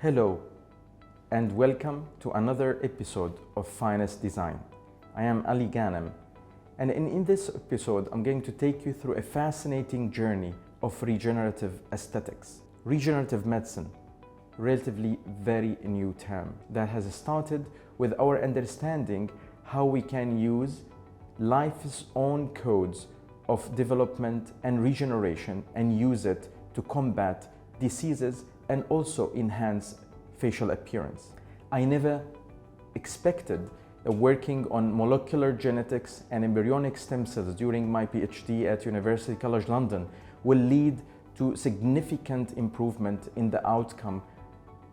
Hello and welcome to another episode of Finest Design. I am Ali Ghanem, and in this episode I'm going to take you through a fascinating journey of regenerative aesthetics. Regenerative medicine, relatively very new term that has started with our understanding how we can use life's own codes of development and regeneration and use it to combat diseases and also enhance facial appearance. I never expected working on molecular genetics and embryonic stem cells during my PhD at University College London will lead to significant improvement in the outcome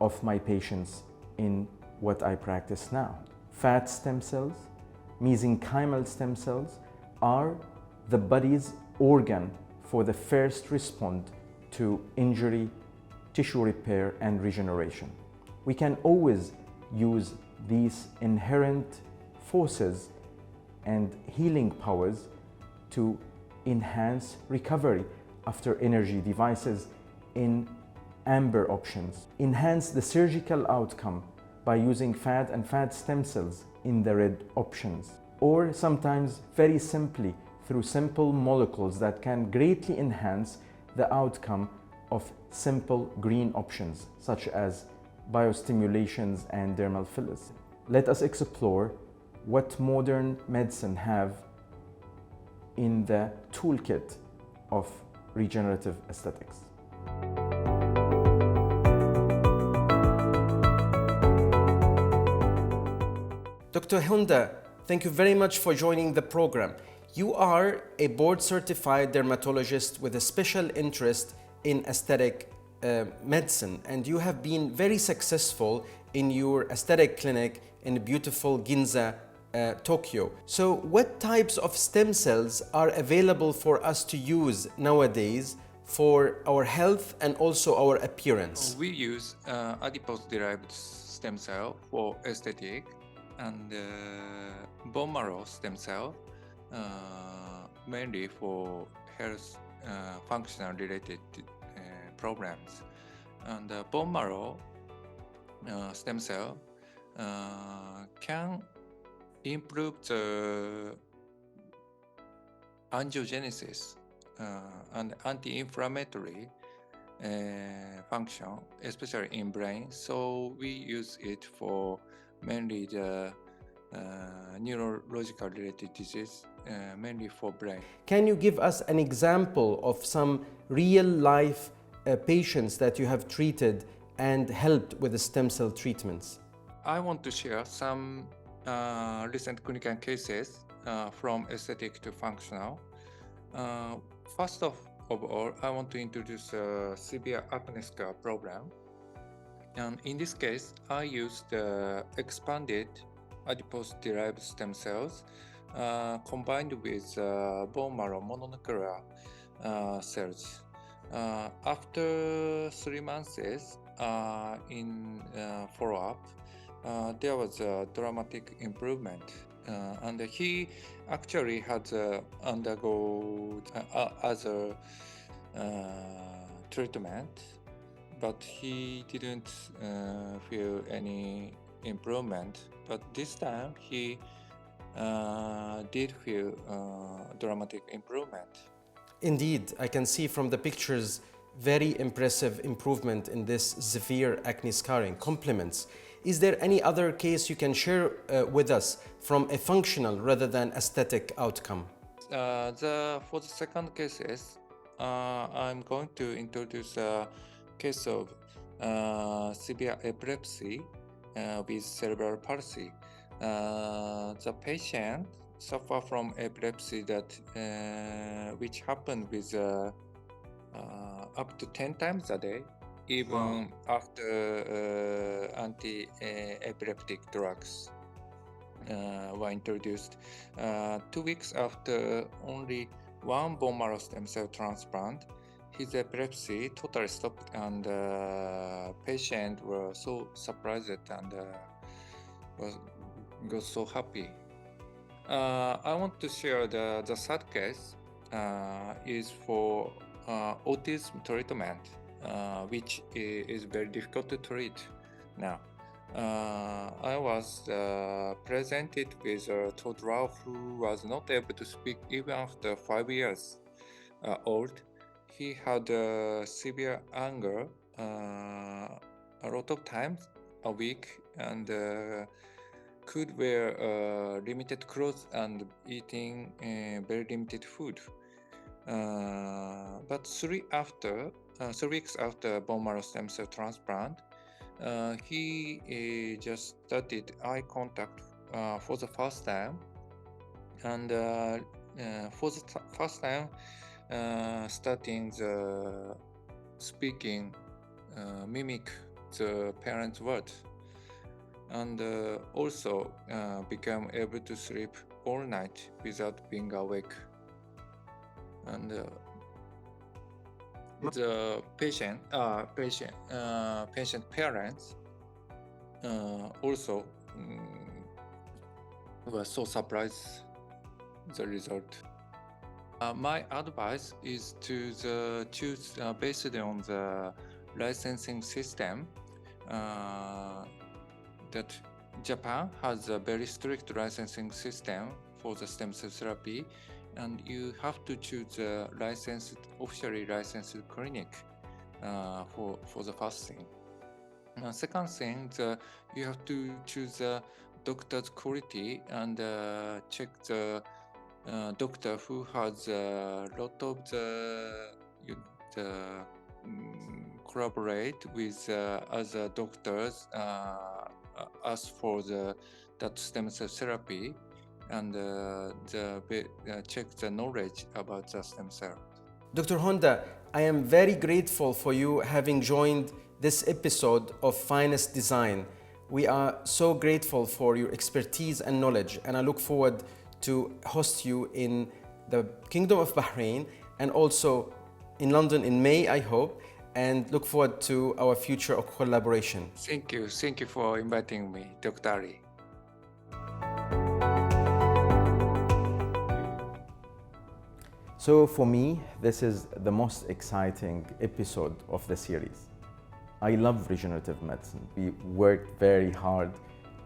of my patients in what I practice now. Fat stem cells, mesenchymal stem cells are the body's organ for the first response to injury, tissue repair, and regeneration. We can always use these inherent forces and healing powers to enhance recovery after energy devices in amber options. Enhance the surgical outcome by using fat and fat stem cells in the red options. Or sometimes very simply through simple molecules that can greatly enhance the outcome of simple green options such as biostimulations and dermal fillers. Let us explore what modern medicine have in the toolkit of regenerative aesthetics. Dr. Honda, thank you very much for joining the program. You are a board-certified dermatologist with a special interest in aesthetic medicine, and you have been very successful in your aesthetic clinic in beautiful Ginza, Tokyo. So what types of stem cells are available for us to use nowadays for our health and also our appearance? We use adipose-derived stem cell for aesthetic and bone marrow stem cell mainly for health functional related programs. And bone marrow stem cell can improve the angiogenesis and anti-inflammatory function, especially in brain. So we use it for mainly the neurological related disease, mainly for brain. Can you give us an example of some real life patients that you have treated and helped with the stem cell treatments? I want to share some recent clinical cases from aesthetic to functional. First of all, I want to introduce a severe acne scar problem. And in this case, I used expanded adipose-derived stem cells combined with bone marrow mononuclear cells. After 3 months in follow-up, there was a dramatic improvement, and he actually had undergo other treatment, but he didn't feel any improvement. But this time he did feel dramatic improvement. Indeed, I can see from the pictures very impressive improvement in this severe acne scarring. Compliments. Is there any other case you can share with us from a functional rather than aesthetic outcome? For the second cases, I'm going to introduce a case of severe epilepsy with cerebral palsy. The patient suffer from epilepsy that which happened with up to 10 times a day, even after anti-epileptic drugs were introduced. 2 weeks after only one bone marrow stem cell transplant, his epilepsy totally stopped, and patient were so surprised and got so happy. I want to share the third case is for autism treatment, which is very difficult to treat. Now, I was presented with a toddler who was not able to speak even after 5 years old. He had severe anger a lot of times a week and could wear limited clothes and eating very limited food. But 3 weeks after bone marrow stem cell transplant, he just started eye contact for the first time, and for the first time, starting the speaking, mimic the parents' words, and also become able to sleep all night without being awake. And the patient parents also were so surprised the result. My advice is to choose based on the licensing system. That Japan has a very strict licensing system for the stem cell therapy, and you have to choose a officially licensed clinic for the first thing. Second thing, you have to choose the doctor's quality and check the doctor who has a lot of collaborate with other doctors as for that stem cell therapy, and check the knowledge about the stem cell. Dr. Honda, I am very grateful for you having joined this episode of Finest Design. We are so grateful for your expertise and knowledge, and I look forward to host you in the Kingdom of Bahrain and also in London in May, I hope, and look forward to our future collaboration. Thank you for inviting me, Dr. Ali. So for me, this is the most exciting episode of the series. I love regenerative medicine. We worked very hard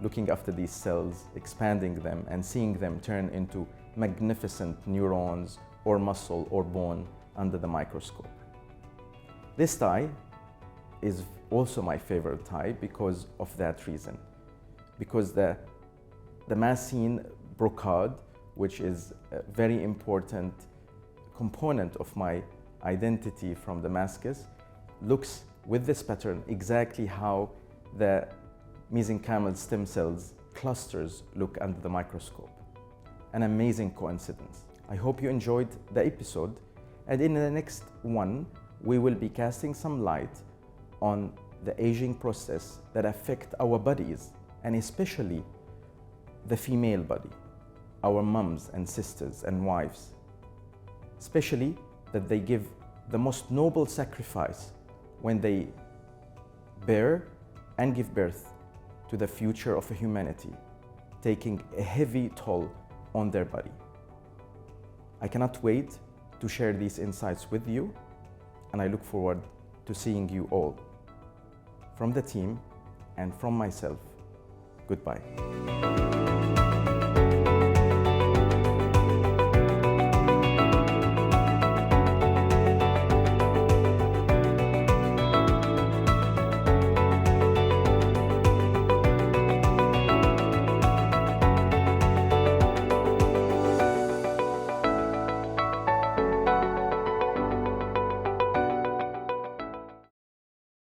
looking after these cells, expanding them, and seeing them turn into magnificent neurons or muscle or bone under the microscope. This tie is also my favorite tie because of that reason. Because the Damascene brocade, which is a very important component of my identity from Damascus, looks with this pattern exactly how the mesenchymal stem cells clusters look under the microscope. An amazing coincidence. I hope you enjoyed the episode, and in the next one, we will be casting some light on the aging process that affect our bodies, and especially the female body, our moms and sisters and wives, especially that they give the most noble sacrifice when they bear and give birth to the future of humanity, taking a heavy toll on their body. I cannot wait to share these insights with you, and I look forward to seeing you all. From the team and from myself, goodbye.